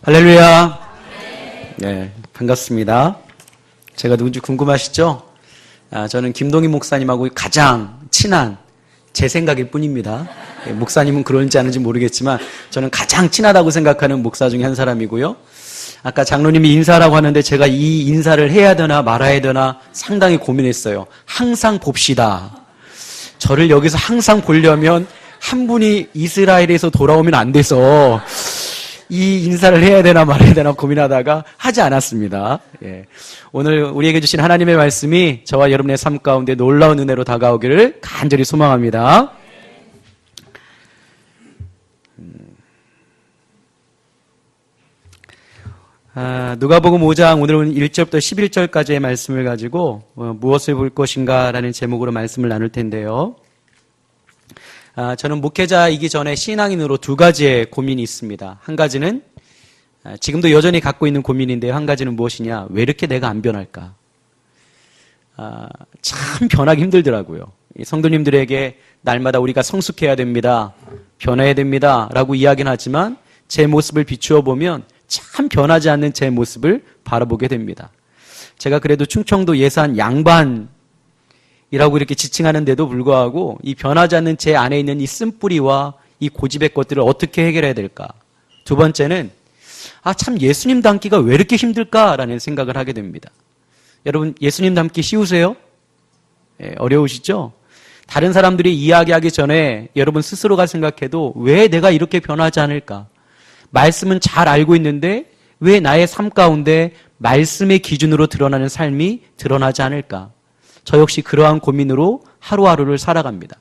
할렐루야. 네, 반갑습니다. 제가 누군지 궁금하시죠? 저는 김동희 목사님하고 가장 친한 제 생각일 뿐입니다. 목사님은 그런지 아는지 모르겠지만 저는 가장 친하다고 생각하는 목사 중에 한 사람이고요. 아까 장로님이 인사라고 하는데 제가 이 인사를 해야 되나 말아야 되나 상당히 고민했어요. 항상 봅시다. 저를 여기서 항상 보려면 한 분이 이스라엘에서 돌아오면 안 돼서 이 인사를 해야 되나 말아야 되나 고민하다가 하지 않았습니다. 예. 오늘 우리에게 주신 하나님의 말씀이 저와 여러분의 삶 가운데 놀라운 은혜로 다가오기를 간절히 소망합니다. 누가복음 5장 오늘은 1절부터 11절까지의 말씀을 가지고 무엇을 볼 것인가 라는 제목으로 말씀을 나눌 텐데요. 저는 목회자이기 전에 신앙인으로 두 가지의 고민이 있습니다. 한 가지는 지금도 여전히 갖고 있는 고민인데요. 한 가지는 무엇이냐? 왜 이렇게 내가 안 변할까? 참 변하기 힘들더라고요. 성도님들에게 날마다 우리가 성숙해야 됩니다. 변해야 됩니다. 라고 이야기는 하지만 제 모습을 비추어 보면 참 변하지 않는 제 모습을 바라보게 됩니다. 제가 그래도 충청도 예산 양반 이라고 이렇게 지칭하는데도 불구하고 이 변하지 않는 제 안에 있는 이 쓴뿌리와 이 고집의 것들을 어떻게 해결해야 될까? 두 번째는 참 예수님 닮기가 왜 이렇게 힘들까라는 생각을 하게 됩니다. 여러분 예수님 닮기 쉬우세요? 어려우시죠? 다른 사람들이 이야기하기 전에 여러분 스스로가 생각해도 왜 내가 이렇게 변하지 않을까? 말씀은 잘 알고 있는데 왜 나의 삶 가운데 말씀의 기준으로 드러나는 삶이 드러나지 않을까? 저 역시 그러한 고민으로 하루하루를 살아갑니다.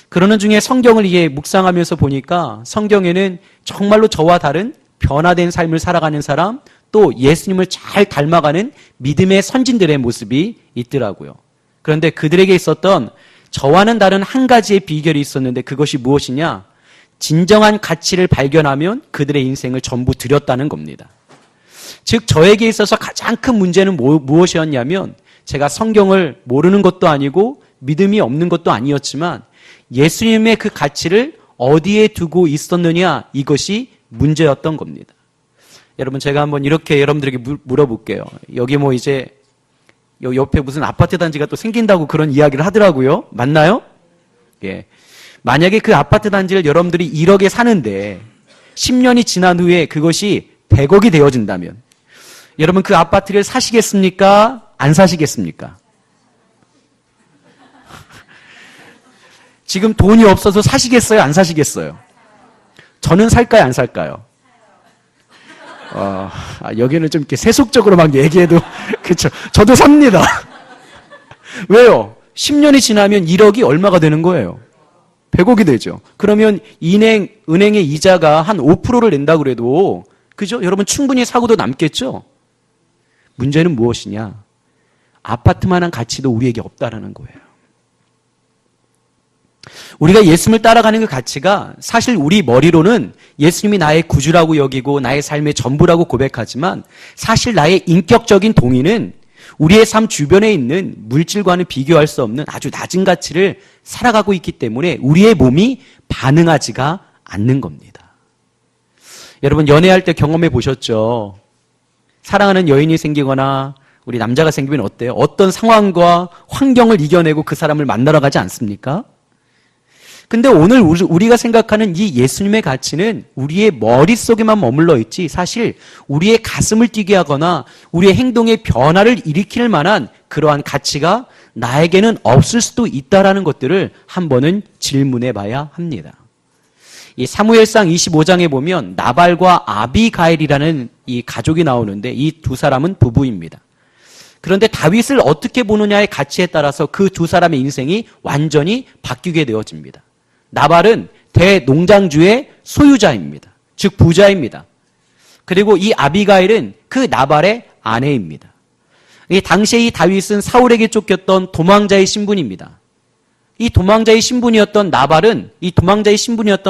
그러는 중에 성경을 묵상하면서 보니까 성경에는 정말로 저와 다른 변화된 삶을 살아가는 사람, 또 예수님을 잘 닮아가는 믿음의 선진들의 모습이 있더라고요. 그런데 그들에게 있었던 저와는 다른 한 가지의 비결이 있었는데 그것이 무엇이냐? 진정한 가치를 발견하면 그들의 인생을 전부 드렸다는 겁니다. 즉 저에게 있어서 가장 큰 문제는 무엇이었냐면 제가 성경을 모르는 것도 아니고 믿음이 없는 것도 아니었지만 예수님의 그 가치를 어디에 두고 있었느냐, 이것이 문제였던 겁니다. 여러분 제가 한번 이렇게 여러분들에게 물어볼게요. 여기 이제 옆에 무슨 아파트 단지가 또 생긴다고 그런 이야기를 하더라고요. 맞나요? 예. 만약에 그 아파트 단지를 여러분들이 1억에 사는데 10년이 지난 후에 그것이 100억이 되어진다면 여러분 그 아파트를 사시겠습니까? 안 사시겠습니까? 지금 돈이 없어서 사시겠어요? 안 사시겠어요? 저는 살까요? 안 살까요? 여기는 좀 이렇게 세속적으로 막 얘기해도, 그쵸. 저도 삽니다. 왜요? 10년이 지나면 1억이 얼마가 되는 거예요? 100억이 되죠. 그러면 은행의 이자가 한 5%를 낸다고 그래도, 그죠? 여러분 충분히 사고도 남겠죠? 문제는 무엇이냐? 아파트만한 가치도 우리에게 없다라는 거예요. 우리가 예수님을 따라가는 그 가치가 사실 우리 머리로는 예수님이 나의 구주라고 여기고 나의 삶의 전부라고 고백하지만 사실 나의 인격적인 동의는 우리의 삶 주변에 있는 물질과는 비교할 수 없는 아주 낮은 가치를 살아가고 있기 때문에 우리의 몸이 반응하지가 않는 겁니다. 여러분 연애할 때 경험해 보셨죠? 사랑하는 여인이 생기거나 우리 남자가 생기면 어때요? 어떤 상황과 환경을 이겨내고 그 사람을 만나러 가지 않습니까? 근데 오늘 우리가 생각하는 이 예수님의 가치는 우리의 머릿속에만 머물러 있지 사실 우리의 가슴을 뛰게 하거나 우리의 행동에 변화를 일으킬 만한 그러한 가치가 나에게는 없을 수도 있다라는 것들을 한 번은 질문해 봐야 합니다. 이 사무엘상 25장에 보면 나발과 아비가일이라는 이 가족이 나오는데 이 두 사람은 부부입니다. 그런데 다윗을 어떻게 보느냐의 가치에 따라서 그 두 사람의 인생이 완전히 바뀌게 되어집니다. 나발은 대농장주의 소유자입니다. 즉 부자입니다. 그리고 이 아비가일은 그 나발의 아내입니다. 당시에 이 다윗은 사울에게 쫓겼던 도망자의 신분입니다. 이 도망자의 신분이었던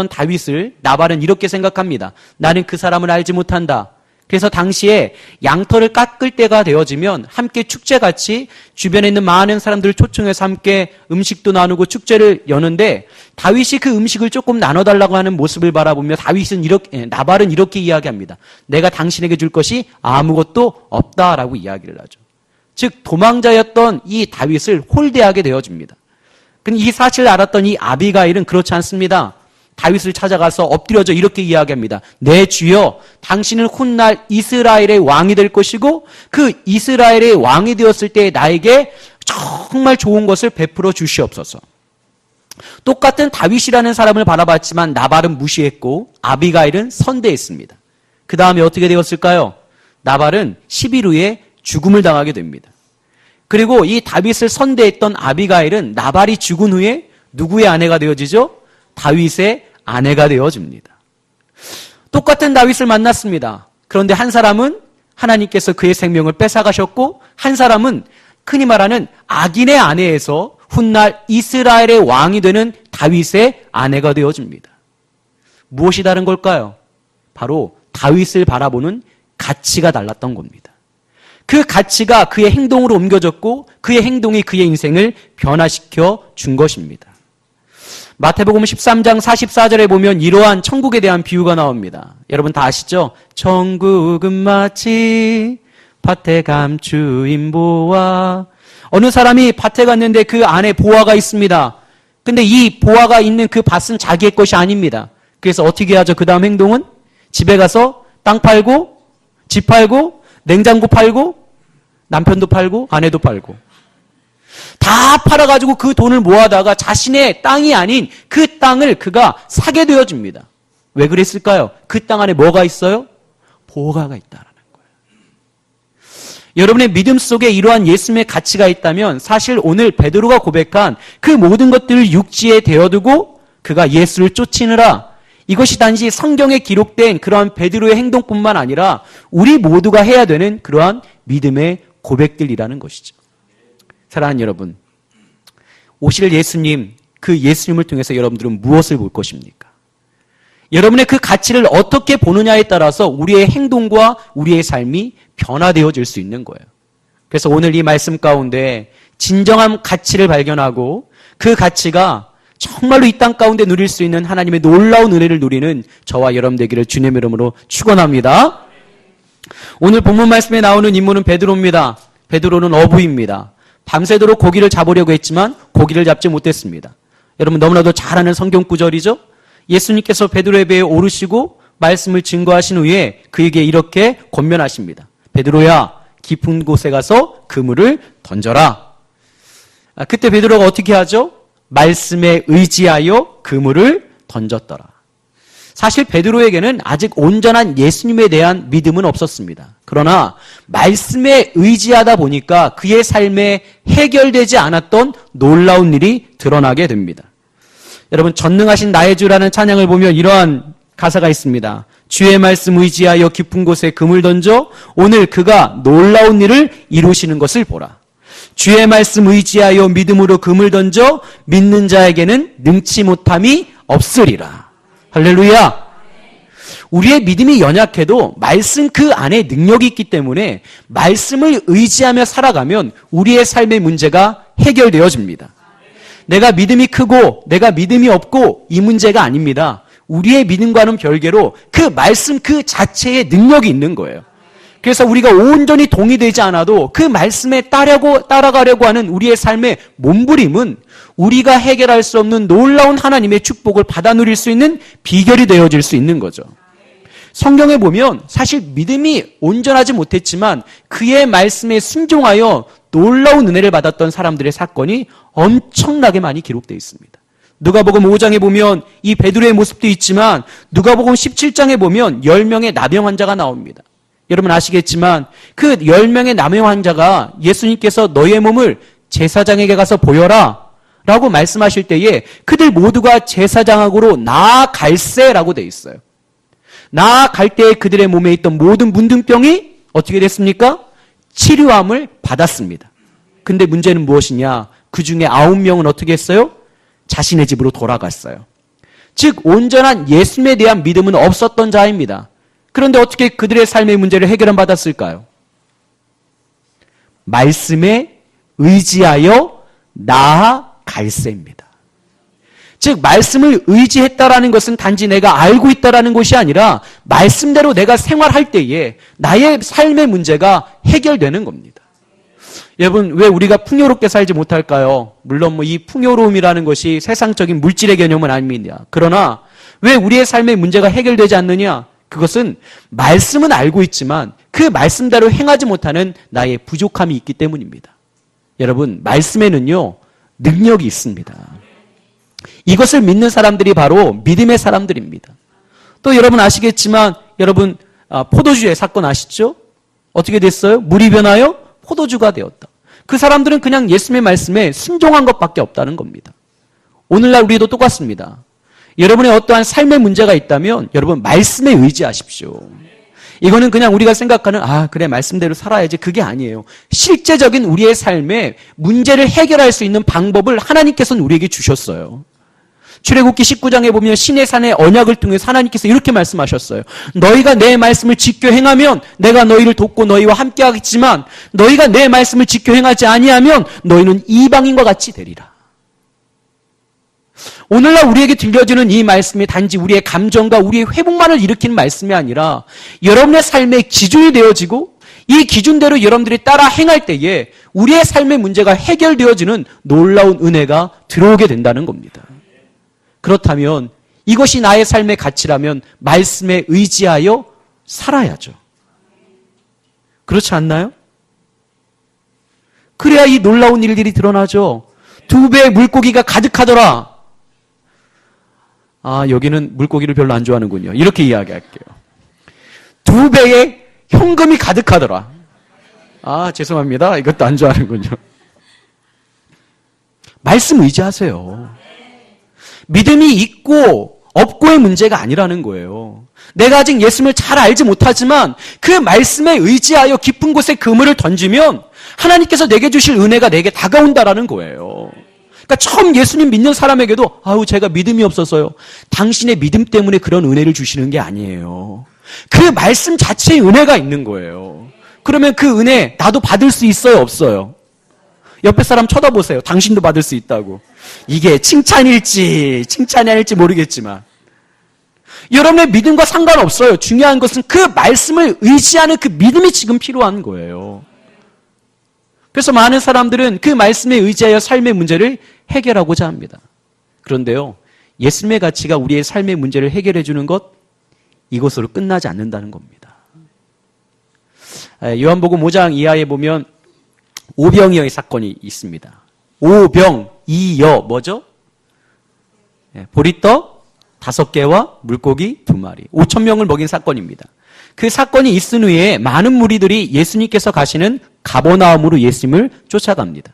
다윗을 나발은 이렇게 생각합니다. 나는 그 사람을 알지 못한다. 그래서 당시에 양털을 깎을 때가 되어지면 함께 축제같이 주변에 있는 많은 사람들을 초청해서 함께 음식도 나누고 축제를 여는데 다윗이 그 음식을 조금 나눠달라고 하는 모습을 바라보며 나발은 이렇게 이야기합니다. 내가 당신에게 줄 것이 아무것도 없다라고 이야기를 하죠. 즉 도망자였던 이 다윗을 홀대하게 되어집니다. 근데 이 사실을 알았던 이 아비가일은 그렇지 않습니다. 다윗을 찾아가서 엎드려져 이렇게 이야기합니다. 내 주여, 당신은 훗날 이스라엘의 왕이 될 것이고 그 이스라엘의 왕이 되었을 때 나에게 정말 좋은 것을 베풀어 주시옵소서. 똑같은 다윗이라는 사람을 바라봤지만 나발은 무시했고 아비가일은 선대했습니다. 그 다음에 어떻게 되었을까요? 나발은 10일 후에 죽음을 당하게 됩니다. 그리고 이 다윗을 선대했던 아비가일은 나발이 죽은 후에 누구의 아내가 되어지죠? 다윗의 아내가 되어집니다. 똑같은 다윗을 만났습니다. 그런데 한 사람은 하나님께서 그의 생명을 뺏어가셨고 한 사람은 흔히 말하는 악인의 아내에서 훗날 이스라엘의 왕이 되는 다윗의 아내가 되어집니다. 무엇이 다른 걸까요? 바로 다윗을 바라보는 가치가 달랐던 겁니다. 그 가치가 그의 행동으로 옮겨졌고 그의 행동이 그의 인생을 변화시켜 준 것입니다. 마태복음 13장 44절에 보면 이러한 천국에 대한 비유가 나옵니다. 여러분 다 아시죠? 천국은 마치 밭에 감추인 보화. 어느 사람이 밭에 갔는데 그 안에 보화가 있습니다. 근데 이 보화가 있는 그 밭은 자기의 것이 아닙니다. 그래서 어떻게 하죠? 그 다음 행동은? 집에 가서 땅 팔고 집 팔고 냉장고 팔고 남편도 팔고 아내도 팔고 다 팔아가지고 그 돈을 모아다가 자신의 땅이 아닌 그 땅을 그가 사게 되어집니다. 왜 그랬을까요? 그 땅 안에 뭐가 있어요? 보화가 있다라는 거예요. 여러분의 믿음 속에 이러한 예수님의 가치가 있다면 사실 오늘 베드로가 고백한 그 모든 것들을 육지에 대어두고 그가 예수를 쫓으느라 이것이 단지 성경에 기록된 그러한 베드로의 행동뿐만 아니라 우리 모두가 해야 되는 그러한 믿음의 고백들이라는 것이죠. 사랑하는 여러분, 오실 예수님, 그 예수님을 통해서 여러분들은 무엇을 볼 것입니까? 여러분의 그 가치를 어떻게 보느냐에 따라서 우리의 행동과 우리의 삶이 변화되어질 수 있는 거예요. 그래서 오늘 이 말씀 가운데 진정한 가치를 발견하고 그 가치가 정말로 이 땅 가운데 누릴 수 있는 하나님의 놀라운 은혜를 누리는 저와 여러분 되기를 주님의 이름으로 축원합니다. 오늘 본문 말씀에 나오는 인물은 베드로입니다. 베드로는 어부입니다. 밤새도록 고기를 잡으려고 했지만 고기를 잡지 못했습니다. 여러분 너무나도 잘 아는 성경 구절이죠. 예수님께서 베드로의 배에 오르시고 말씀을 증거하신 후에 그에게 이렇게 권면하십니다. 베드로야, 깊은 곳에 가서 그물을 던져라. 그때 베드로가 어떻게 하죠? 말씀에 의지하여 그물을 던졌더라. 사실 베드로에게는 아직 온전한 예수님에 대한 믿음은 없었습니다. 그러나 말씀에 의지하다 보니까 그의 삶에 해결되지 않았던 놀라운 일이 드러나게 됩니다. 여러분 전능하신 나의 주라는 찬양을 보면 이러한 가사가 있습니다. 주의 말씀 의지하여 깊은 곳에 그물 던져 오늘 그가 놀라운 일을 이루시는 것을 보라. 주의 말씀 의지하여 믿음으로 그물 던져 믿는 자에게는 능치 못함이 없으리라. 할렐루야. 우리의 믿음이 연약해도 말씀 그 안에 능력이 있기 때문에 말씀을 의지하며 살아가면 우리의 삶의 문제가 해결되어집니다. 내가 믿음이 크고 내가 믿음이 없고 이 문제가 아닙니다. 우리의 믿음과는 별개로 그 말씀 그 자체의 능력이 있는 거예요. 그래서 우리가 온전히 동의되지 않아도 그 말씀에 따라가려고 하는 우리의 삶의 몸부림은 우리가 해결할 수 없는 놀라운 하나님의 축복을 받아 누릴 수 있는 비결이 되어질 수 있는 거죠. 성경에 보면 사실 믿음이 온전하지 못했지만 그의 말씀에 순종하여 놀라운 은혜를 받았던 사람들의 사건이 엄청나게 많이 기록되어 있습니다. 누가복음 5장에 보면 이 베드로의 모습도 있지만 누가복음 17장에 보면 10명의 나병 환자가 나옵니다. 여러분 아시겠지만 그 10명의 나병 환자가 예수님께서 너의 몸을 제사장에게 가서 보여라 라고 말씀하실 때에 그들 모두가 제사장에게로 나아갈세라고 되어 있어요. 나아갈 때에 그들의 몸에 있던 모든 문둥병이 어떻게 됐습니까? 치료함을 받았습니다. 근데 문제는 무엇이냐? 그 중에 9명은 어떻게 했어요? 자신의 집으로 돌아갔어요. 즉 온전한 예수님에 대한 믿음은 없었던 자입니다. 그런데 어떻게 그들의 삶의 문제를 해결받았을까요? 말씀에 의지하여 나아갈세입니다. 즉 말씀을 의지했다라는 것은 단지 내가 알고 있다라는 것이 아니라 말씀대로 내가 생활할 때에 나의 삶의 문제가 해결되는 겁니다. 여러분, 왜 우리가 풍요롭게 살지 못할까요? 물론 이 풍요로움이라는 것이 세상적인 물질의 개념은 아닙니다. 그러나 왜 우리의 삶의 문제가 해결되지 않느냐? 그것은 말씀은 알고 있지만 그 말씀대로 행하지 못하는 나의 부족함이 있기 때문입니다. 여러분, 말씀에는요, 능력이 있습니다. 이것을 믿는 사람들이 바로 믿음의 사람들입니다. 또 여러분 아시겠지만, 여러분, 포도주의 사건 아시죠? 어떻게 됐어요? 물이 변하여 포도주가 되었다. 그 사람들은 그냥 예수님의 말씀에 순종한 것밖에 없다는 겁니다. 오늘날 우리도 똑같습니다. 여러분의 어떠한 삶의 문제가 있다면 여러분 말씀에 의지하십시오. 이거는 그냥 우리가 생각하는 그래 말씀대로 살아야지 그게 아니에요. 실제적인 우리의 삶에 문제를 해결할 수 있는 방법을 하나님께서는 우리에게 주셨어요. 출애굽기 19장에 보면 신의 산의 언약을 통해서 하나님께서 이렇게 말씀하셨어요. 너희가 내 말씀을 지켜 행하면 내가 너희를 돕고 너희와 함께 하겠지만 너희가 내 말씀을 지켜 행하지 아니하면 너희는 이방인과 같이 되리라. 오늘날 우리에게 들려주는 이 말씀이 단지 우리의 감정과 우리의 회복만을 일으키는 말씀이 아니라 여러분의 삶의 기준이 되어지고 이 기준대로 여러분들이 따라 행할 때에 우리의 삶의 문제가 해결되어지는 놀라운 은혜가 들어오게 된다는 겁니다. 그렇다면 이것이 나의 삶의 가치라면 말씀에 의지하여 살아야죠. 그렇지 않나요? 그래야 이 놀라운 일들이 드러나죠. 2배의 물고기가 가득하더라. 여기는 물고기를 별로 안 좋아하는군요. 이렇게 이야기할게요. 2배의 현금이 가득하더라. 죄송합니다. 이것도 안 좋아하는군요. 말씀 의지하세요. 믿음이 있고 없고의 문제가 아니라는 거예요. 내가 아직 예수님을 잘 알지 못하지만 그 말씀에 의지하여 깊은 곳에 그물을 던지면 하나님께서 내게 주실 은혜가 내게 다가온다라는 거예요. 그러니까 처음 예수님 믿는 사람에게도 제가 믿음이 없어서요. 당신의 믿음 때문에 그런 은혜를 주시는 게 아니에요. 그 말씀 자체에 은혜가 있는 거예요. 그러면 그 은혜 나도 받을 수 있어요, 없어요? 옆에 사람 쳐다보세요. 당신도 받을 수 있다고. 이게 칭찬일지 칭찬이 아닐지 모르겠지만 여러분의 믿음과 상관없어요. 중요한 것은 그 말씀을 의지하는 그 믿음이 지금 필요한 거예요. 그래서 많은 사람들은 그 말씀에 의지하여 삶의 문제를 해결하고자 합니다. 그런데요, 예수님의 가치가 우리의 삶의 문제를 해결해 주는 것, 이것으로 끝나지 않는다는 겁니다. 요한복음 5장 이하에 보면 오병이어의 사건이 있습니다. 오병이어 뭐죠? 보리떡 5개와 물고기 2마리 5,000명을 먹인 사건입니다. 그 사건이 있은 후에 많은 무리들이 예수님께서 가시는 가버나움으로 예수님을 쫓아갑니다.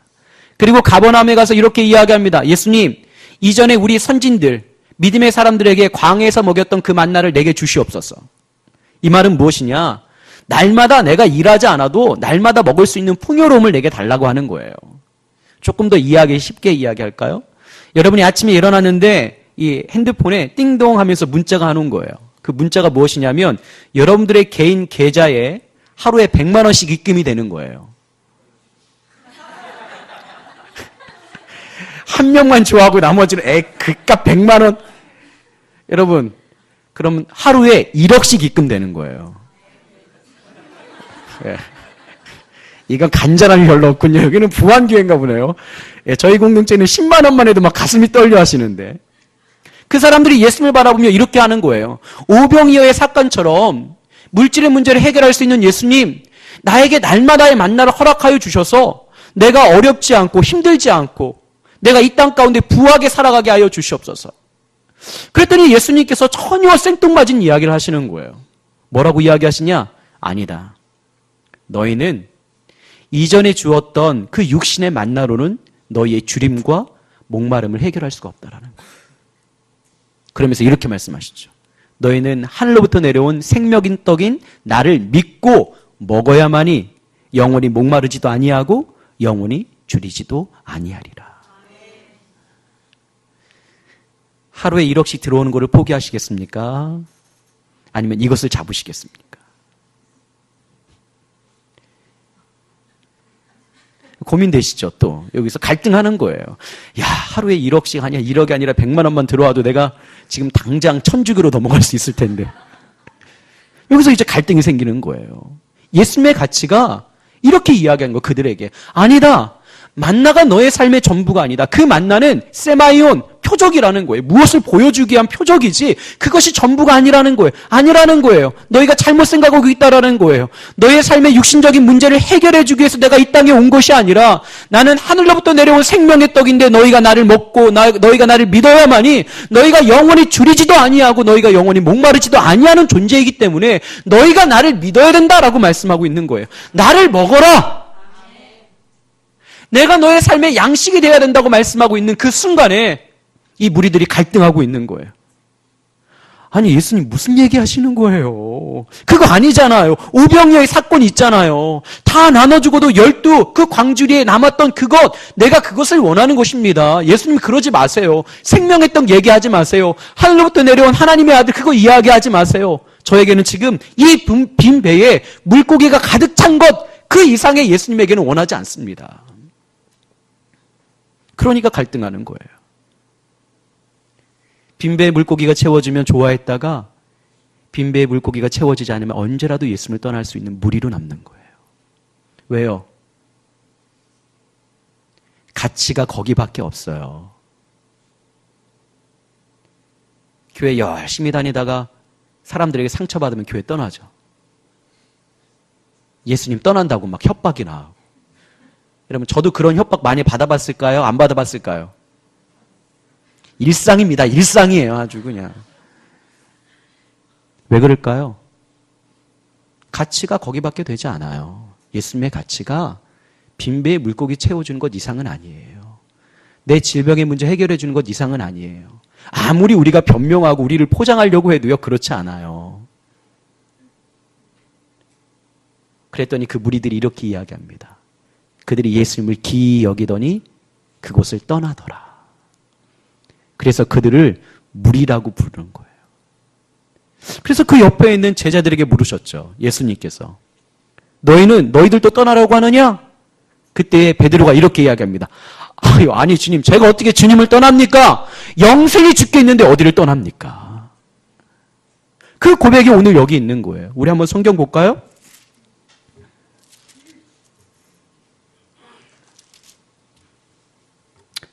그리고 가버나움에 가서 이렇게 이야기합니다. 예수님, 이전에 우리 선진들, 믿음의 사람들에게 광야에서 먹였던 그 만나를 내게 주시옵소서. 이 말은 무엇이냐? 날마다 내가 일하지 않아도 날마다 먹을 수 있는 풍요로움을 내게 달라고 하는 거예요. 조금 더 쉽게 이야기할까요? 여러분이 아침에 일어났는데 이 핸드폰에 띵동 하면서 문자가 안 온 거예요. 그 문자가 무엇이냐면 여러분들의 개인 계좌에 하루에 100만 원씩 입금이 되는 거예요. 한 명만 좋아하고 나머지는 그깟 100만 원. 여러분, 그러면 하루에 1억씩 입금되는 거예요. 예. 이건 간절함이 별로 없군요. 여기는 부안교회인가 보네요. 저희 공동체는 10만 원만 해도 막 가슴이 떨려 하시는데 그 사람들이 예수님을 바라보며 이렇게 하는 거예요. 오병이어의 사건처럼 물질의 문제를 해결할 수 있는 예수님, 나에게 날마다의 만나를 허락하여 주셔서 내가 어렵지 않고 힘들지 않고 내가 이 땅 가운데 부하게 살아가게 하여 주시옵소서. 그랬더니 예수님께서 전혀 생뚱맞은 이야기를 하시는 거예요. 뭐라고 이야기하시냐? 아니다. 너희는 이전에 주었던 그 육신의 만나로는 너희의 주림과 목마름을 해결할 수가 없다라는 거예요. 그러면서 이렇게 말씀하시죠. 너희는 하늘로부터 내려온 생명인 떡인 나를 믿고 먹어야만이 영원히 목마르지도 아니하고 영원히 줄이지도 아니하리라. 하루에 1억씩 들어오는 것을 포기하시겠습니까? 아니면 이것을 잡으시겠습니까? 고민되시죠? 또 여기서 갈등하는 거예요. 야, 하루에 1억씩 아니야, 1억이 아니라 100만 원만 들어와도 내가 지금 당장 천주교로 넘어갈 수 있을 텐데. 여기서 이제 갈등이 생기는 거예요. 예수님의 가치가 이렇게 이야기한 거, 그들에게. 아니다. 만나가 너의 삶의 전부가 아니다. 그 만나는 세마이온, 표적이라는 거예요. 무엇을 보여주기 위한 표적이지 그것이 전부가 아니라는 거예요. 아니라는 거예요. 너희가 잘못 생각하고 있다라는 거예요. 너의 삶의 육신적인 문제를 해결해 주기 위해서 내가 이 땅에 온 것이 아니라 나는 하늘로부터 내려온 생명의 떡인데 너희가 나를 먹고 너희가 나를 믿어야만이 너희가 영원히 줄이지도 아니하고 너희가 영원히 목마르지도 아니하는 존재이기 때문에 너희가 나를 믿어야 된다라고 말씀하고 있는 거예요. 나를 먹어라. 내가 너의 삶의 양식이 되어야 된다고 말씀하고 있는 그 순간에 이 무리들이 갈등하고 있는 거예요. 아니, 예수님 무슨 얘기 하시는 거예요? 그거 아니잖아요. 오병이어의 사건이 있잖아요. 다 나눠주고도 12 그 광주리에 남았던 그것, 내가 그것을 원하는 것입니다. 예수님 그러지 마세요. 생명의 떡 얘기하지 마세요. 하늘로부터 내려온 하나님의 아들 그거 이야기하지 마세요. 저에게는 지금 이 빈 배에 물고기가 가득 찬 것 그 이상의 예수님에게는 원하지 않습니다. 그러니까 갈등하는 거예요. 빈배에 물고기가 채워지면 좋아했다가 빈배에 물고기가 채워지지 않으면 언제라도 예수님을 떠날 수 있는 무리로 남는 거예요. 왜요? 가치가 거기밖에 없어요. 교회 열심히 다니다가 사람들에게 상처받으면 교회 떠나죠. 예수님 떠난다고 막 협박이나 하고. 여러분, 저도 그런 협박 많이 받아봤을까요? 안 받아봤을까요? 일상입니다. 일상이에요. 아주 그냥. 왜 그럴까요? 가치가 거기밖에 되지 않아요. 예수님의 가치가 빈배에 물고기 채워주는 것 이상은 아니에요. 내 질병의 문제 해결해 주는 것 이상은 아니에요. 아무리 우리가 변명하고 우리를 포장하려고 해도요, 그렇지 않아요. 그랬더니 그 무리들이 이렇게 이야기합니다. 그들이 예수님을 기이 여기더니 그곳을 떠나더라. 그래서 그들을 무리라고 부르는 거예요. 그래서 그 옆에 있는 제자들에게 물으셨죠. 예수님께서. 너희들도 떠나라고 하느냐? 그때 베드로가 이렇게 이야기합니다. 아니 주님, 제가 어떻게 주님을 떠납니까? 영생이 죽겠는데 어디를 떠납니까? 그 고백이 오늘 여기 있는 거예요. 우리 한번 성경 볼까요?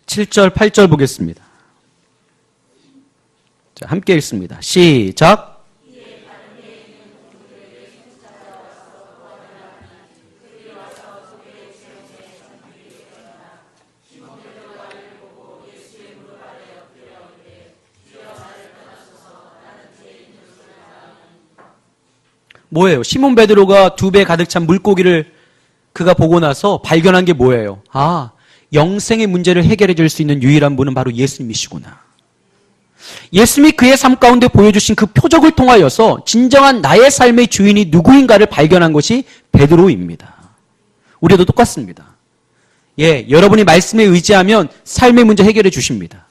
7절, 8절 보겠습니다. 자, 함께 읽습니다. 시작. 뭐예요? 시몬 베드로가 2배 가득 찬 물고기를 그가 보고 나서 발견한 게 뭐예요? 영생의 문제를 해결해 줄 수 있는 유일한 분은 바로 예수님이시구나. 예수님이 그의 삶 가운데 보여주신 그 표적을 통하여서 진정한 나의 삶의 주인이 누구인가를 발견한 것이 베드로입니다. 우리도 똑같습니다. 여러분이 말씀에 의지하면 삶의 문제 해결해 주십니다.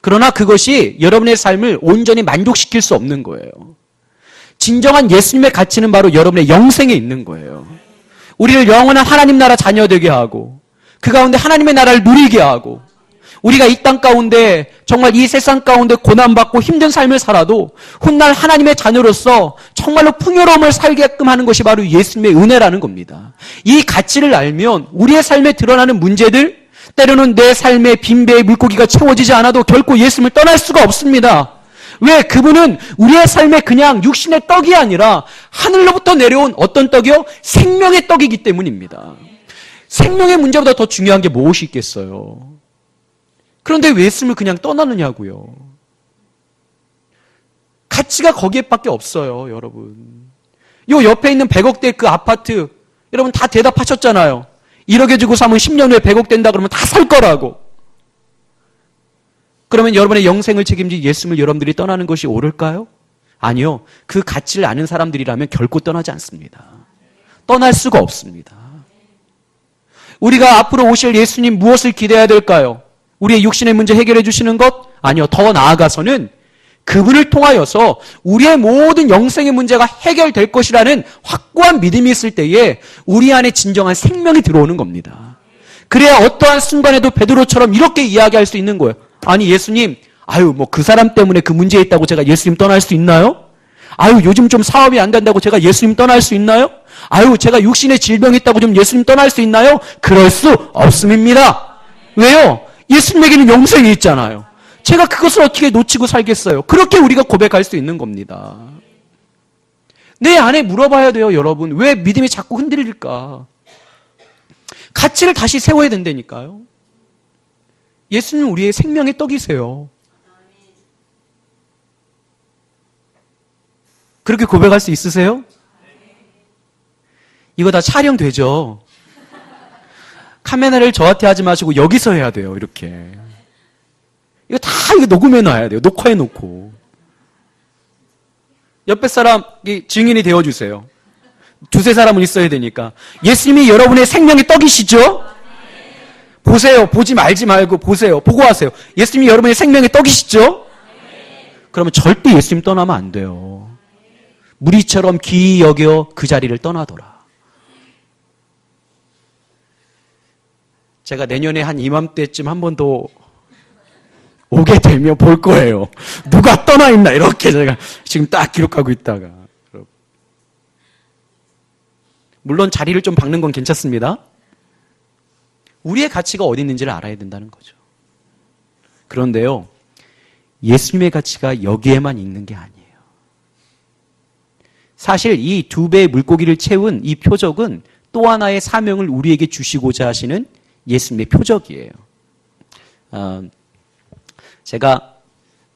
그러나 그것이 여러분의 삶을 온전히 만족시킬 수 없는 거예요. 진정한 예수님의 가치는 바로 여러분의 영생에 있는 거예요. 우리를 영원한 하나님 나라 자녀 되게 하고 그 가운데 하나님의 나라를 누리게 하고 우리가 이 땅 가운데 정말 이 세상 가운데 고난받고 힘든 삶을 살아도 훗날 하나님의 자녀로서 정말로 풍요로움을 살게끔 하는 것이 바로 예수님의 은혜라는 겁니다. 이 가치를 알면 우리의 삶에 드러나는 문제들, 때로는 내 삶의 빈배에 물고기가 채워지지 않아도 결코 예수님을 떠날 수가 없습니다. 왜? 그분은 우리의 삶에 그냥 육신의 떡이 아니라 하늘로부터 내려온 어떤 떡이요? 생명의 떡이기 때문입니다. 생명의 문제보다 더 중요한 게 무엇이 있겠어요? 그런데 왜 예수님을 그냥 떠나느냐고요? 가치가 거기에밖에 없어요, 여러분. 요 옆에 있는 100억대 그 아파트, 여러분 다 대답하셨잖아요. 1억에 주고 사면 10년 후에 100억 된다 그러면 다 살 거라고. 그러면 여러분의 영생을 책임질 예수님을 여러분들이 떠나는 것이 옳을까요? 아니요. 그 가치를 아는 사람들이라면 결코 떠나지 않습니다. 떠날 수가 없습니다. 우리가 앞으로 오실 예수님 무엇을 기대해야 될까요? 우리의 육신의 문제 해결해 주시는 것? 아니요. 더 나아가서는 그분을 통하여서 우리의 모든 영생의 문제가 해결될 것이라는 확고한 믿음이 있을 때에 우리 안에 진정한 생명이 들어오는 겁니다. 그래야 어떠한 순간에도 베드로처럼 이렇게 이야기할 수 있는 거예요. 아니 예수님, 뭐 그 사람 때문에 그 문제 있다고 제가 예수님 떠날 수 있나요? 요즘 좀 사업이 안 된다고 제가 예수님 떠날 수 있나요? 제가 육신의 질병이 있다고 좀 예수님 떠날 수 있나요? 그럴 수 없습니다. 왜요? 예수님에게는 영생이 있잖아요. 제가 그것을 어떻게 놓치고 살겠어요? 그렇게 우리가 고백할 수 있는 겁니다. 내 안에 물어봐야 돼요, 여러분. 왜 믿음이 자꾸 흔들릴까? 가치를 다시 세워야 된다니까요. 예수님 우리의 생명의 떡이세요. 그렇게 고백할 수 있으세요? 이거 다 촬영되죠? 카메라를 저한테 하지 마시고 여기서 해야 돼요, 이렇게. 이거 다 녹음해 놔야 돼요. 녹화해 놓고. 옆에 사람 증인이 되어주세요. 두세 사람은 있어야 되니까. 예수님이 여러분의 생명의 떡이시죠? 보세요. 보지 말지 말고 보세요. 보고 하세요. 예수님이 여러분의 생명의 떡이시죠? 그러면 절대 예수님 떠나면 안 돼요. 무리처럼 귀히 여겨 그 자리를 떠나더라. 제가 내년에 한 이맘때쯤 한 번 더 오게 되면 볼 거예요. 누가 떠나 있나 이렇게 제가 지금 딱 기록하고 있다가. 물론 자리를 좀 박는 건 괜찮습니다. 우리의 가치가 어디 있는지를 알아야 된다는 거죠. 그런데요, 예수님의 가치가 여기에만 있는 게 아니에요. 사실 이 2배의 물고기를 채운 이 표적은 또 하나의 사명을 우리에게 주시고자 하시는 예수님의 표적이에요. 제가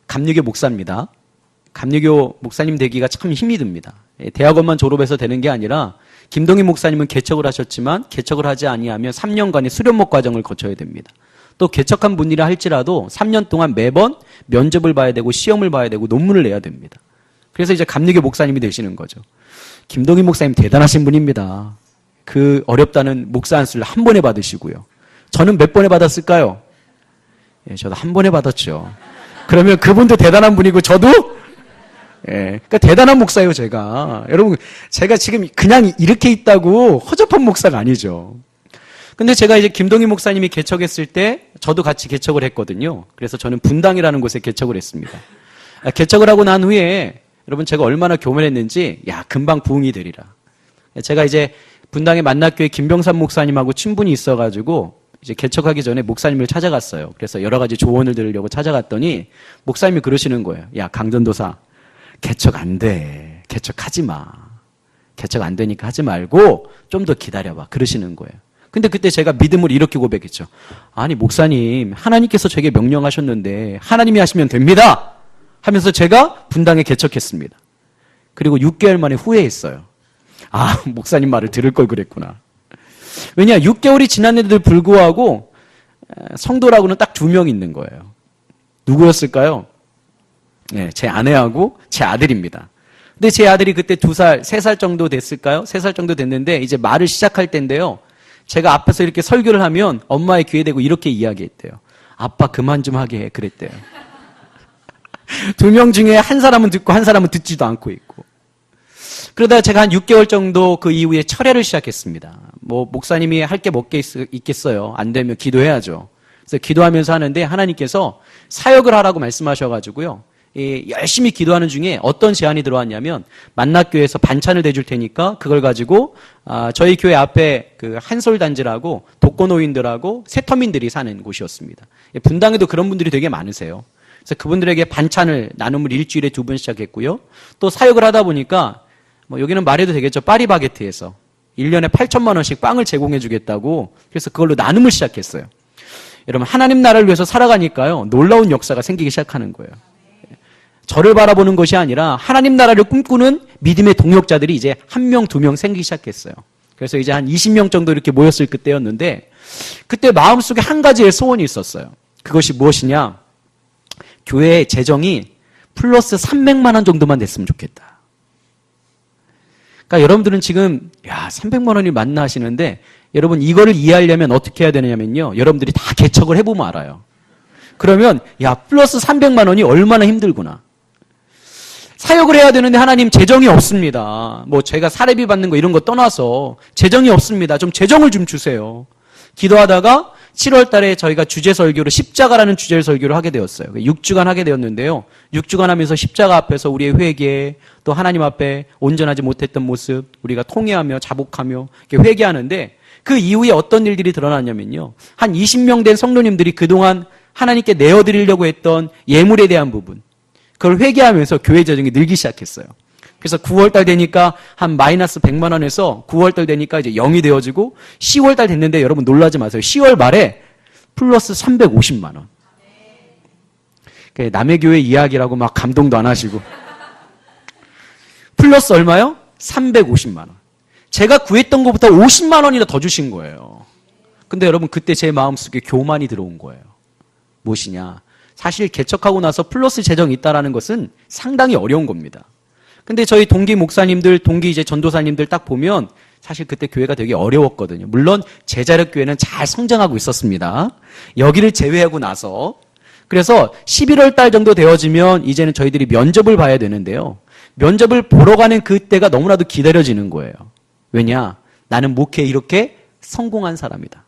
감리교 목사입니다. 감리교 목사님 되기가 참 힘이 듭니다. 대학원만 졸업해서 되는 게 아니라 김동희 목사님은 개척을 하셨지만 개척을 하지 아니하면 3년간의 수련목 과정을 거쳐야 됩니다. 또 개척한 분이라 할지라도 3년 동안 매번 면접을 봐야 되고 시험을 봐야 되고 논문을 내야 됩니다. 그래서 이제 감리교 목사님이 되시는 거죠. 김동희 목사님 대단하신 분입니다. 그 어렵다는 목사 안수를 한 번에 받으시고요. 저는 몇 번에 받았을까요? 저도 한 번에 받았죠. 그러면 그분도 대단한 분이고 저도 그러니까 대단한 목사예요, 제가. 여러분, 제가 지금 그냥 이렇게 있다고 허접한 목사가 아니죠. 근데 제가 이제 김동희 목사님이 개척했을 때 저도 같이 개척을 했거든요. 그래서 저는 분당이라는 곳에 개척을 했습니다. 개척을 하고 난 후에 여러분 제가 얼마나 교만했는지 금방 부흥이 되리라. 제가 이제 분당의 만납교회 김병삼 목사님하고 친분이 있어가지고 이제 개척하기 전에 목사님을 찾아갔어요. 그래서 여러 가지 조언을 들으려고 찾아갔더니 목사님이 그러시는 거예요. 강전도사 개척 안 돼. 개척하지 마. 개척 안 되니까 하지 말고 좀 더 기다려봐. 그러시는 거예요. 근데 그때 제가 믿음으로 이렇게 고백했죠. 아니 목사님, 하나님께서 제게 명령하셨는데 하나님이 하시면 됩니다. 하면서 제가 분당에 개척했습니다. 그리고 6개월 만에 후회했어요. 목사님 말을 들을 걸 그랬구나. 왜냐, 6개월이 지났는데도 불구하고 성도라고는 딱 2명 있는 거예요. 누구였을까요? 제 아내하고 제 아들입니다. 근데 제 아들이 그때 2살, 3살 정도 됐을까요? 3살 정도 됐는데 이제 말을 시작할 때인데요. 제가 앞에서 이렇게 설교를 하면 엄마의 귀에 대고 이렇게 이야기했대요. 아빠 그만 좀 하게 해. 그랬대요. 2명 중에 한 사람은 듣고 한 사람은 듣지도 않고 있고. 그러다가 제가 한 6개월 정도 그 이후에 철회를 시작했습니다. 목사님이 할 게 몇 개 있겠어요. 안 되면 기도해야죠. 그래서 기도하면서 하는데 하나님께서 사역을 하라고 말씀하셔가지고요. 열심히 기도하는 중에 어떤 제안이 들어왔냐면 만납교회에서 반찬을 대줄 테니까 그걸 가지고 저희 교회 앞에 그 한솔단지라고 독거노인들하고 세터민들이 사는 곳이었습니다. 분당에도 그런 분들이 되게 많으세요. 그래서 그분들에게 반찬을 나눔을 일주일에 2번 시작했고요. 또 사역을 하다 보니까 여기는 말해도 되겠죠. 파리바게트에서 1년에 8천만 원씩 빵을 제공해 주겠다고 그래서 그걸로 나눔을 시작했어요. 여러분 하나님 나라를 위해서 살아가니까요. 놀라운 역사가 생기기 시작하는 거예요. 저를 바라보는 것이 아니라 하나님 나라를 꿈꾸는 믿음의 동역자들이 이제 1명, 2명 생기기 시작했어요. 그래서 이제 한 20명 정도 이렇게 모였을 그때였는데 그때 마음속에 한 가지의 소원이 있었어요. 그것이 무엇이냐? 교회의 재정이 플러스 300만 원 정도만 됐으면 좋겠다. 그러니까 여러분들은 지금 300만 원이 맞나 하시는데 여러분 이거를 이해하려면 어떻게 해야 되냐면요. 여러분들이 다 개척을 해보면 알아요. 그러면 플러스 300만 원이 얼마나 힘들구나. 사역을 해야 되는데 하나님 재정이 없습니다. 뭐 제가 사례비 받는 거 이런 거 떠나서 재정이 없습니다. 좀 재정을 좀 주세요. 기도하다가 7월 달에 저희가 주제 설교로 십자가라는 주제 설교를 하게 되었어요. 6주간 하게 되었는데요. 6주간 하면서 십자가 앞에서 우리의 회개, 또 하나님 앞에 온전하지 못했던 모습, 우리가 통회하며 자복하며 이렇게 회개하는데 그 이후에 어떤 일들이 드러났냐면요. 한 20명 된 성도님들이 그동안 하나님께 내어드리려고 했던 예물에 대한 부분, 그걸 회개하면서 교회 재정이 늘기 시작했어요. 그래서 9월달 되니까 한 마이너스 100만 원에서 9월달 되니까 이제 0이 되어지고 10월달 됐는데 여러분 놀라지 마세요. 10월 말에 플러스 350만 원. 남의 교회 이야기라고 막 감동도 안 하시고. 플러스 얼마요? 350만 원. 제가 구했던 것보다 50만 원이나 더 주신 거예요. 근데 여러분 그때 제 마음속에 교만이 들어온 거예요. 무엇이냐? 사실 개척하고 나서 플러스 재정이 있다라는 것은 상당히 어려운 겁니다. 근데 저희 동기 목사님들, 동기 이제 전도사님들 딱 보면 사실 그때 교회가 되게 어려웠거든요. 물론 제자력 교회는 잘 성장하고 있었습니다. 여기를 제외하고 나서. 그래서 11월 달 정도 되어지면 이제는 저희들이 면접을 봐야 되는데요. 면접을 보러 가는 그때가 너무나도 기다려지는 거예요. 왜냐? 나는 목회에 이렇게 성공한 사람이다.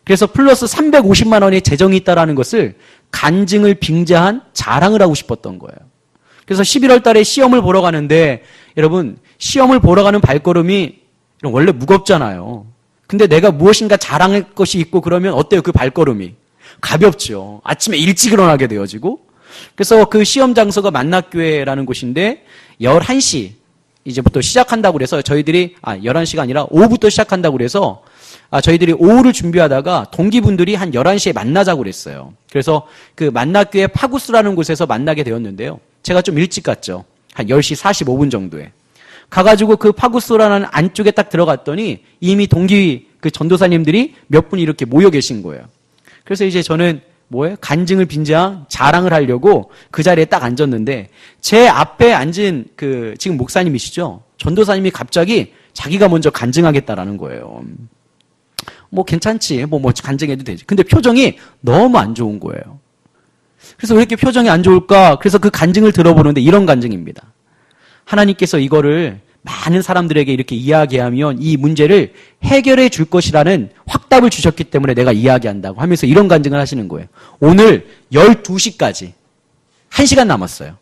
그래서 플러스 350만 원의 재정이 있다라는 것을 간증을 빙자한 자랑을 하고 싶었던 거예요. 그래서 11월 달에 시험을 보러 가는데 여러분 시험을 보러 가는 발걸음이 원래 무겁잖아요. 근데 내가 무엇인가 자랑할 것이 있고 그러면 어때요? 그 발걸음이 가볍죠. 아침에 일찍 일어나게 되어지고. 그래서 그 시험 장소가 만락교회라는 곳인데 11시 이제부터 시작한다고 그래서 저희들이 11시가 아니라 오후부터 시작한다고 그래서 저희들이 오후를 준비하다가 동기분들이 한 11시에 만나자고 그랬어요. 그래서 그 만락교회 파구스라는 곳에서 만나게 되었는데요. 제가 좀 일찍 갔죠. 한 10시 45분 정도에. 가가지고 그 파구스라는 안쪽에 딱 들어갔더니 이미 동기 그 전도사님들이 몇 분이 이렇게 모여 계신 거예요. 그래서 이제 저는 간증을 빙자한 자랑을 하려고 그 자리에 딱 앉았는데 제 앞에 앉은 그 지금 목사님이시죠? 전도사님이 갑자기 자기가 먼저 간증하겠다라는 거예요. 괜찮지. 간증해도 되지. 근데 표정이 너무 안 좋은 거예요. 그래서 왜 이렇게 표정이 안 좋을까? 그래서 그 간증을 들어보는데 이런 간증입니다. 하나님께서 이거를 많은 사람들에게 이렇게 이야기하면 이 문제를 해결해 줄 것이라는 확답을 주셨기 때문에 내가 이야기한다고 하면서 이런 간증을 하시는 거예요. 오늘 12시까지 1시간 남았어요.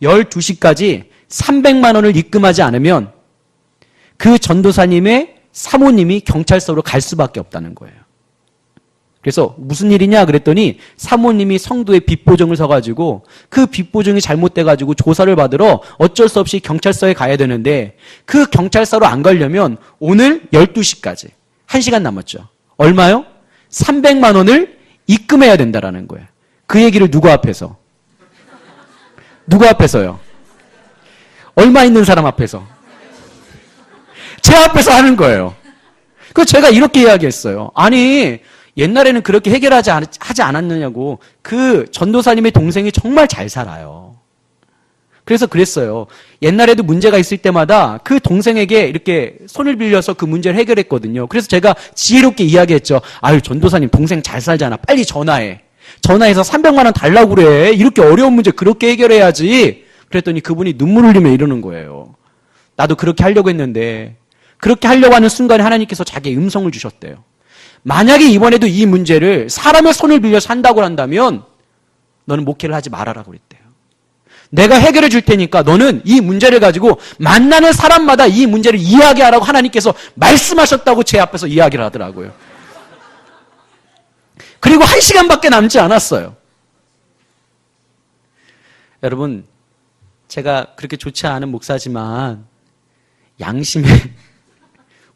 12시까지 300만 원을 입금하지 않으면 그 전도사님의 사모님이 경찰서로 갈 수밖에 없다는 거예요. 그래서 무슨 일이냐 그랬더니 사모님이 성도의 빚보증을 서가지고 그 빚보증이 잘못돼가지고 조사를 받으러 어쩔 수 없이 경찰서에 가야 되는데 그 경찰서로 안 가려면 오늘 12시까지 1시간 남았죠. 얼마요? 300만 원을 입금해야 된다라는 거예요. 그 얘기를 누구 앞에서? 누구 앞에서요? 얼마 있는 사람 앞에서? 제 앞에서 하는 거예요. 그래서 제가 이렇게 이야기했어요. 아니 옛날에는 그렇게 하지 않았느냐고. 그 전도사님의 동생이 정말 잘 살아요. 그래서 그랬어요. 옛날에도 문제가 있을 때마다 그 동생에게 이렇게 손을 빌려서 그 문제를 해결했거든요. 그래서 제가 지혜롭게 이야기했죠. 아유 전도사님 동생 잘 살잖아. 빨리 전화해. 전화해서 300만 원 달라고 그래. 이렇게 어려운 문제 그렇게 해결해야지. 그랬더니 그분이 눈물 흘리며 이러는 거예요. 나도 그렇게 하려고 했는데 그렇게 하려고 하는 순간에 하나님께서 자기의 음성을 주셨대요. 만약에 이번에도 이 문제를 사람의 손을 빌려서 한다고 한다면 너는 목회를 하지 말아라고 그랬대요. 내가 해결해 줄 테니까 너는 이 문제를 가지고 만나는 사람마다 이 문제를 이야기하라고 하나님께서 말씀하셨다고 제 앞에서 이야기를 하더라고요. 그리고 1시간밖에 남지 않았어요. 여러분 제가 그렇게 좋지 않은 목사지만 양심에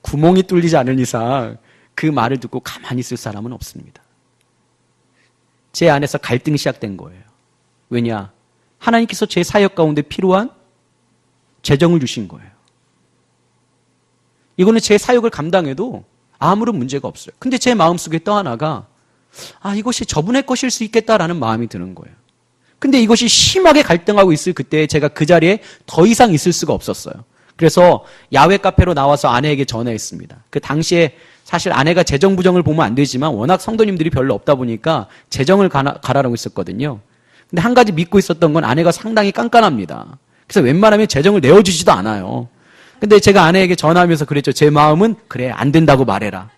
구멍이 뚫리지 않은 이상 그 말을 듣고 가만히 있을 사람은 없습니다. 제 안에서 갈등이 시작된 거예요. 왜냐? 하나님께서 제 사역 가운데 필요한 재정을 주신 거예요. 이거는 제 사역을 감당해도 아무런 문제가 없어요. 근데 제 마음속에 또 하나가 이것이 저분의 것일 수 있겠다라는 마음이 드는 거예요. 근데 이것이 심하게 갈등하고 있을 그때 제가 그 자리에 더 이상 있을 수가 없었어요. 그래서 야외 카페로 나와서 아내에게 전화했습니다. 그 당시에 사실 아내가 재정 부정을 보면 안 되지만 워낙 성도님들이 별로 없다 보니까 재정을 가라라고 했었거든요. 근데 한 가지 믿고 있었던 건 아내가 상당히 깐깐합니다. 그래서 웬만하면 재정을 내어주지도 않아요. 근데 제가 아내에게 전화하면서 그랬죠. 제 마음은 그래, 안 된다고 말해라.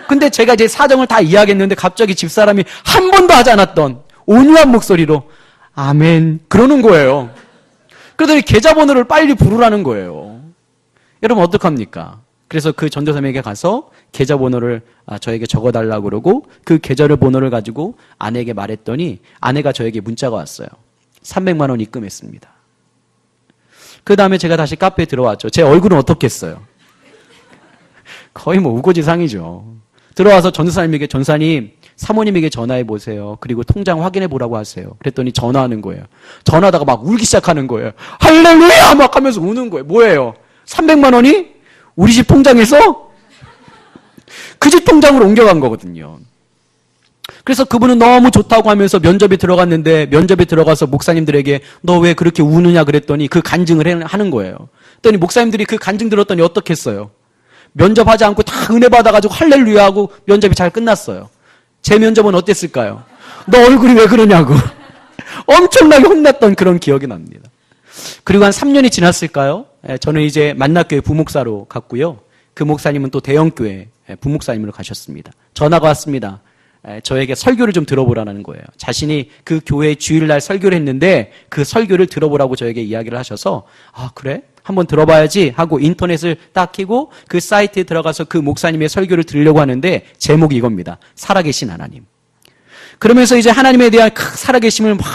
근데 제가 제 사정을 다 이야기했는데 갑자기 집사람이 한 번도 하지 않았던 온유한 목소리로 아멘 그러는 거예요. 그러더니 계좌번호를 빨리 부르라는 거예요. 여러분 어떡합니까? 그래서 그 전도사님에게 가서 계좌번호를 저에게 적어달라고 그러고 그 계좌번호를 가지고 아내에게 말했더니 아내가 저에게 문자가 왔어요. 300만 원 입금했습니다. 그 다음에 제가 다시 카페에 들어왔죠. 제 얼굴은 어떻겠어요? 거의 뭐 우거지상이죠. 들어와서 전도사님에게 전사님 사모님에게 전화해 보세요. 그리고 통장 확인해 보라고 하세요. 그랬더니 전화하는 거예요. 전화하다가 막 울기 시작하는 거예요. 할렐루야 막 하면서 우는 거예요. 뭐예요? 300만 원이 우리 집 통장에서 그 집 통장으로 옮겨간 거거든요. 그래서 그분은 너무 좋다고 하면서 면접에 들어갔는데 면접에 들어가서 목사님들에게 너 왜 그렇게 우느냐 그랬더니 그 간증을 하는 거예요. 그랬더니 목사님들이 그 간증 들었더니 어떻겠어요? 면접하지 않고 다 은혜 받아가지고 할렐루야 하고 면접이 잘 끝났어요. 제 면접은 어땠을까요? 너 얼굴이 왜 그러냐고 엄청나게 혼났던 그런 기억이 납니다. 그리고 한 3년이 지났을까요? 저는 이제 만나교회 부목사로 갔고요. 그 목사님은 또 대형교회 부목사님으로 가셨습니다. 전화가 왔습니다. 저에게 설교를 좀 들어보라는 거예요. 자신이 그 교회 주일날 설교를 했는데 그 설교를 들어보라고 저에게 이야기를 하셔서 아 그래? 한번 들어봐야지 하고 인터넷을 딱 켜고 그 사이트에 들어가서 그 목사님의 설교를 들으려고 하는데 제목이 이겁니다. 살아계신 하나님. 그러면서 이제 하나님에 대한 살아계심을 막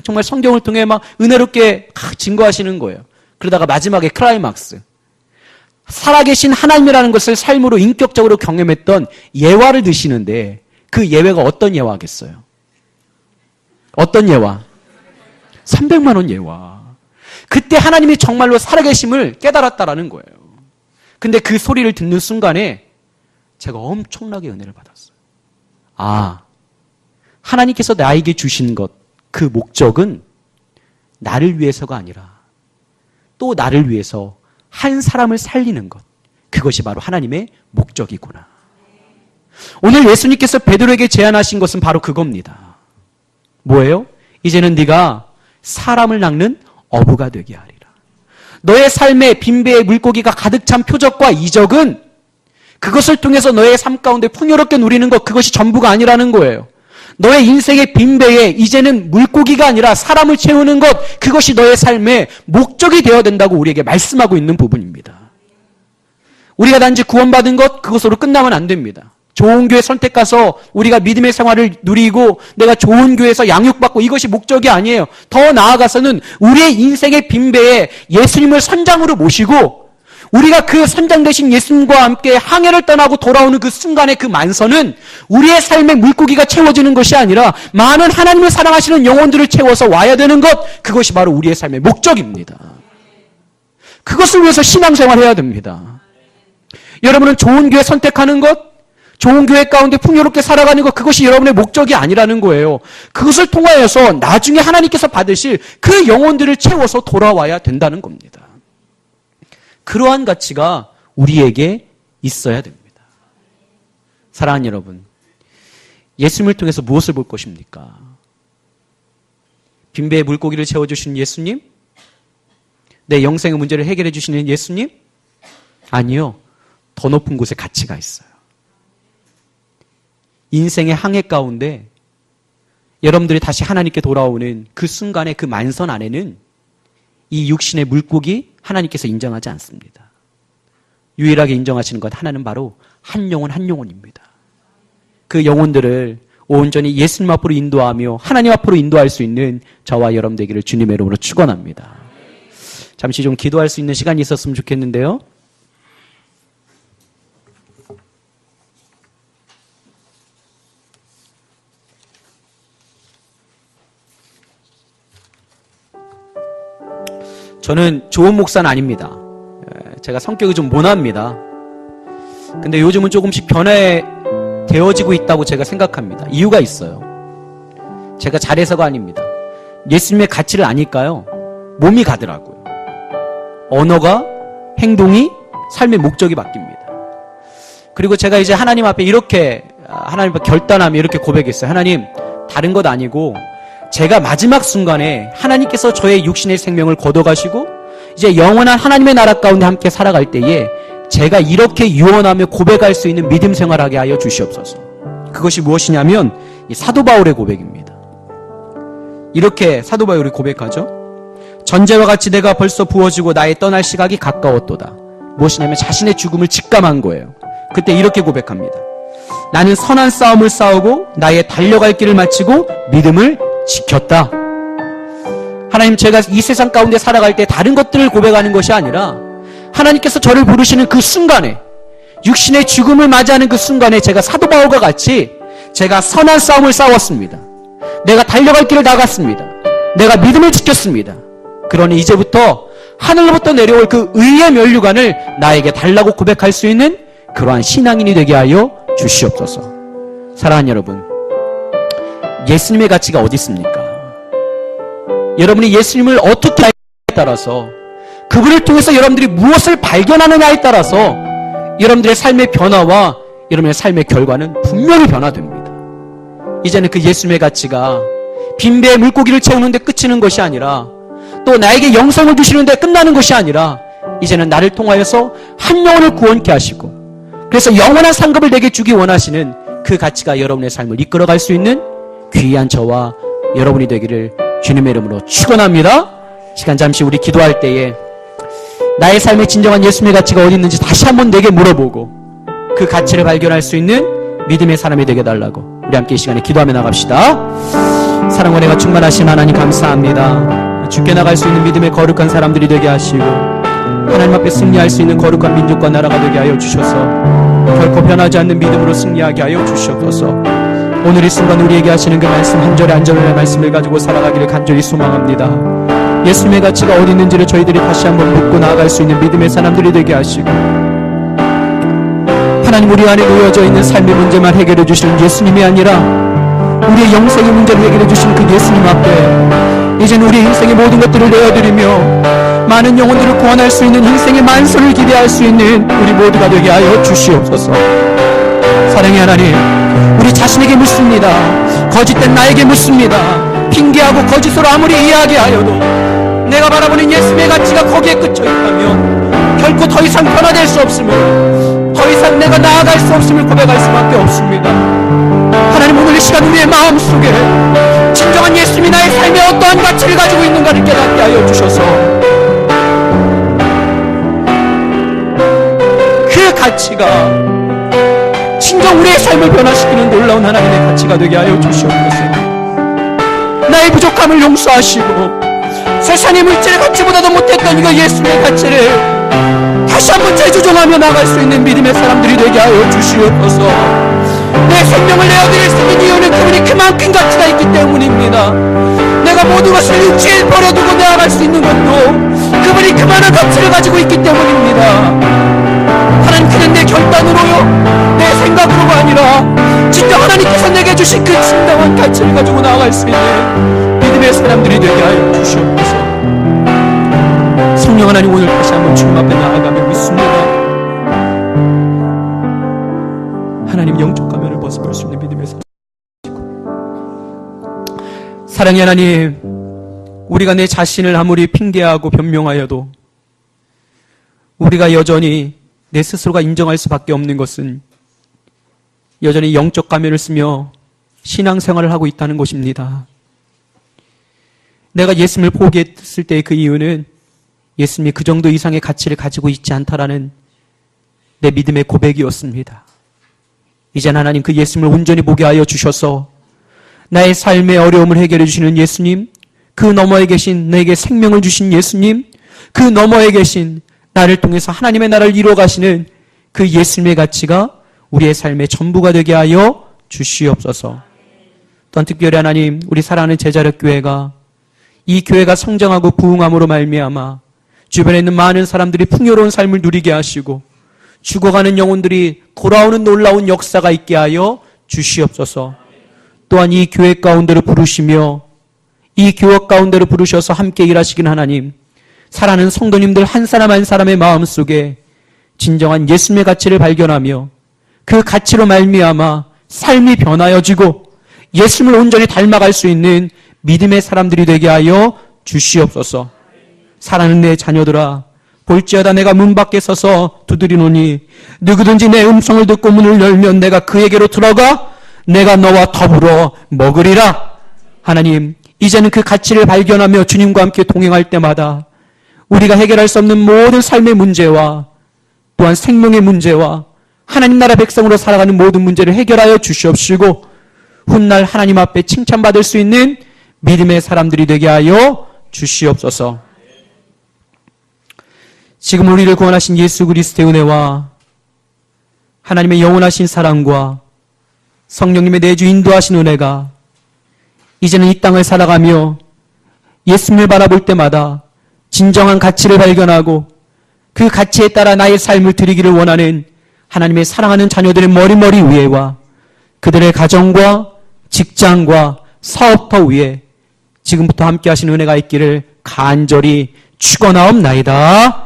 정말 성경을 통해 막 은혜롭게 증거하시는 거예요. 그러다가 마지막에 클라이막스. 살아계신 하나님이라는 것을 삶으로 인격적으로 경험했던 예화를 드시는데 그 예화가 어떤 예화겠어요? 어떤 예화? 300만 원 예화. 그때 하나님이 정말로 살아계심을 깨달았다라는 거예요. 근데 그 소리를 듣는 순간에 제가 엄청나게 은혜를 받았어요. 아, 하나님께서 나에게 주신 것, 그 목적은 나를 위해서가 아니라 또 나를 위해서 한 사람을 살리는 것, 그것이 바로 하나님의 목적이구나. 오늘 예수님께서 베드로에게 제안하신 것은 바로 그겁니다. 뭐예요? 이제는 네가 사람을 낚는 어부가 되게 하리라. 너의 삶에 빈배의 물고기가 가득 찬 표적과 이적은 그것을 통해서 너의 삶 가운데 풍요롭게 누리는 것, 그것이 전부가 아니라는 거예요. 너의 인생의 빈배에 이제는 물고기가 아니라 사람을 채우는 것, 그것이 너의 삶의 목적이 되어야 된다고 우리에게 말씀하고 있는 부분입니다. 우리가 단지 구원받은 것, 그것으로 끝나면 안 됩니다. 좋은 교회 선택 가서 우리가 믿음의 생활을 누리고 내가 좋은 교회에서 양육받고 이것이 목적이 아니에요. 더 나아가서는 우리의 인생의 빈배에 예수님을 선장으로 모시고 우리가 그 선장 되신 예수님과 함께 항해를 떠나고 돌아오는 그 순간의 그 만선은 우리의 삶의 물고기가 채워지는 것이 아니라 많은 하나님을 사랑하시는 영혼들을 채워서 와야 되는 것, 그것이 바로 우리의 삶의 목적입니다. 그것을 위해서 신앙생활을 해야 됩니다. 여러분은 좋은 교회 선택하는 것, 좋은 교회 가운데 풍요롭게 살아가는 것, 그것이 여러분의 목적이 아니라는 거예요. 그것을 통하여서 나중에 하나님께서 받으실 그 영혼들을 채워서 돌아와야 된다는 겁니다. 그러한 가치가 우리에게 있어야 됩니다. 사랑하는 여러분, 예수님을 통해서 무엇을 볼 것입니까? 빈배의 물고기를 채워주시는 예수님? 내 영생의 문제를 해결해 주시는 예수님? 아니요. 더 높은 곳에 가치가 있어요. 인생의 항해 가운데 여러분들이 다시 하나님께 돌아오는 그 순간의 그 만선 안에는 이 육신의 물고기 하나님께서 인정하지 않습니다. 유일하게 인정하시는 것 하나는 바로 한 영혼 한 영혼입니다. 그 영혼들을 온전히 예수님 앞으로 인도하며 하나님 앞으로 인도할 수 있는 저와 여러분 되기를 주님의 이름으로 축원합니다. 잠시 좀 기도할 수 있는 시간이 있었으면 좋겠는데요. 저는 좋은 목사는 아닙니다. 제가 성격이 좀 모납니다. 근데 요즘은 조금씩 변화되어지고 있다고 제가 생각합니다. 이유가 있어요. 제가 잘해서가 아닙니다. 예수님의 가치를 아니까요. 몸이 가더라고요. 언어가, 행동이 삶의 목적이 바뀝니다. 그리고 제가 이제 하나님 앞에 이렇게, 하나님 앞에 결단하며 이렇게 고백했어요. 하나님, 다른 것 아니고 제가 마지막 순간에 하나님께서 저의 육신의 생명을 걷어가시고 이제 영원한 하나님의 나라 가운데 함께 살아갈 때에 제가 이렇게 유언하며 고백할 수 있는 믿음 생활하게 하여 주시옵소서. 그것이 무엇이냐면 이 사도 바울의 고백입니다. 이렇게 사도 바울이 고백하죠. 전제와 같이 내가 벌써 부어지고 나의 떠날 시각이 가까웠도다. 무엇이냐면 자신의 죽음을 직감한 거예요. 그때 이렇게 고백합니다. 나는 선한 싸움을 싸우고 나의 달려갈 길을 마치고 믿음을 지켰다. 하나님, 제가 이 세상 가운데 살아갈 때 다른 것들을 고백하는 것이 아니라 하나님께서 저를 부르시는 그 순간에, 육신의 죽음을 맞이하는 그 순간에 제가 사도 바울과 같이 제가 선한 싸움을 싸웠습니다. 내가 달려갈 길을 나갔습니다. 내가 믿음을 지켰습니다. 그러니 이제부터 하늘로부터 내려올 그 의의 면류관을 나에게 달라고 고백할 수 있는 그러한 신앙인이 되게 하여 주시옵소서. 사랑하는 여러분, 예수님의 가치가 어디 있습니까? 여러분이 예수님을 어떻게 알냐에 따라서, 그분을 통해서 여러분들이 무엇을 발견하느냐에 따라서 여러분들의 삶의 변화와 여러분의 삶의 결과는 분명히 변화됩니다. 이제는 그 예수님의 가치가 빈배의 물고기를 채우는데 그치는 것이 아니라, 또 나에게 영생을 주시는데 끝나는 것이 아니라, 이제는 나를 통하여서 한 영혼을 구원케 하시고, 그래서 영원한 상급을 내게 주기 원하시는 그 가치가 여러분의 삶을 이끌어갈 수 있는 귀한 저와 여러분이 되기를 주님의 이름으로 축원합니다. 시간 잠시 우리 기도할 때에 나의 삶의 진정한 예수님의 가치가 어디 있는지 다시 한번 내게 물어보고 그 가치를 발견할 수 있는 믿음의 사람이 되게 달라고 우리 함께 이 시간에 기도하며 나갑시다. 사랑과 은혜가 충만하신 하나님 감사합니다. 주께 나갈 수 있는 믿음의 거룩한 사람들이 되게 하시고 하나님 앞에 승리할 수 있는 거룩한 민족과 나라가 되게 하여 주셔서 결코 변하지 않는 믿음으로 승리하게 하여 주시옵소서. 오늘 이 순간 우리에게 하시는 그 말씀 한 절에 한 절의 말씀을 가지고 살아가기를 간절히 소망합니다. 예수님의 가치가 어디 있는지를 저희들이 다시 한번 묻고 나아갈 수 있는 믿음의 사람들이 되게 하시고, 하나님, 우리 안에 놓여져 있는 삶의 문제만 해결해 주시는 예수님이 아니라 우리의 영생의 문제를 해결해 주시는 그 예수님 앞에 이제는 우리 인생의 모든 것들을 내어드리며 많은 영혼들을 구원할 수 있는 인생의 만선을 기대할 수 있는 우리 모두가 되게 하여 주시옵소서. 사랑의 하나님, 우리 자신에게 묻습니다. 거짓된 나에게 묻습니다. 핑계하고 거짓으로 아무리 이야기하여도 내가 바라보는 예수님의 가치가 거기에 그쳐 있다면 결코 더 이상 변화될 수 없음을, 더 이상 내가 나아갈 수 없음을 고백할 수밖에 없습니다. 하나님, 오늘 이 시간 우리의 마음속에 진정한 예수님이 나의 삶에 어떠한 가치를 가지고 있는가를 깨닫게 하여 주셔서 그 가치가 진정 우리의 삶을 변화시키는 놀라운 하나님의 가치가 되게 하여 주시옵소서. 나의 부족함을 용서하시고 세상의 물질의 가치보다도 못했던 이거 예수님의 가치를 다시 한번 재조정하며 나갈 수 있는 믿음의 사람들이 되게 하여 주시옵소서. 내 생명을 내어드릴 수 있는 이유는 그분이 그만큼 가치가 있기 때문입니다. 내가 모든 것을 육지에 버려두고 나아갈 수 있는 것도 그분이 그만한 가치를 가지고 있기 때문입니다. 하나님, 그냥 내 결단으로요, 내 생각으로가 아니라 진짜 하나님께서 내게 주신 그 진정한 가치를 가지고 나아갈 수 있는 믿음의 사람들이 되게 하여 주시옵소서. 성령 하나님, 오늘 다시 한번 주님 앞에 나아가며 묻습니다. 하나님, 영적 가면을 벗어볼 수 있는 믿음의 사람. 사랑의 하나님, 우리가 내 자신을 아무리 핑계하고 변명하여도 우리가 여전히 내 스스로가 인정할 수밖에 없는 것은 여전히 영적 가면을 쓰며 신앙생활을 하고 있다는 것입니다. 내가 예수님을 포기했을 때의 그 이유는 예수님이 그 정도 이상의 가치를 가지고 있지 않다라는 내 믿음의 고백이었습니다. 이제는 하나님, 그 예수님을 온전히 보게 하여 주셔서 나의 삶의 어려움을 해결해 주시는 예수님, 그 너머에 계신 내게 생명을 주신 예수님, 그 너머에 계신 나를 통해서 하나님의 나라를 이루어 가시는 그 예수님의 가치가 우리의 삶의 전부가 되게 하여 주시옵소서. 또한 특별히 하나님, 우리 사랑하는 제자력 교회가 이 교회가 성장하고 부흥함으로 말미암아 주변에 있는 많은 사람들이 풍요로운 삶을 누리게 하시고 죽어가는 영혼들이 돌아오는 놀라운 역사가 있게 하여 주시옵소서. 또한 이 교회 가운데로 부르시며 이 교회 가운데로 부르셔서 함께 일하시긴 하나님, 사랑하는 성도님들 한 사람 한 사람의 마음속에 진정한 예수님의 가치를 발견하며 그 가치로 말미암아 삶이 변하여지고 예수님을 온전히 닮아갈 수 있는 믿음의 사람들이 되게 하여 주시옵소서. 사랑하는 내 자녀들아, 볼지어다 내가 문 밖에 서서 두드리노니 누구든지 내 음성을 듣고 문을 열면 내가 그에게로 들어가 내가 너와 더불어 먹으리라. 하나님, 이제는 그 가치를 발견하며 주님과 함께 동행할 때마다 우리가 해결할 수 없는 모든 삶의 문제와 또한 생명의 문제와 하나님 나라 백성으로 살아가는 모든 문제를 해결하여 주시옵시고 훗날 하나님 앞에 칭찬받을 수 있는 믿음의 사람들이 되게 하여 주시옵소서. 지금 우리를 구원하신 예수 그리스도의 은혜와 하나님의 영원하신 사랑과 성령님의 내주 인도하신 은혜가 이제는 이 땅을 살아가며 예수님을 바라볼 때마다 진정한 가치를 발견하고 그 가치에 따라 나의 삶을 드리기를 원하는 하나님의 사랑하는 자녀들의 머리머리 위에와 그들의 가정과 직장과 사업터 위에 지금부터 함께 하신 은혜가 있기를 간절히 축원하옵나이다.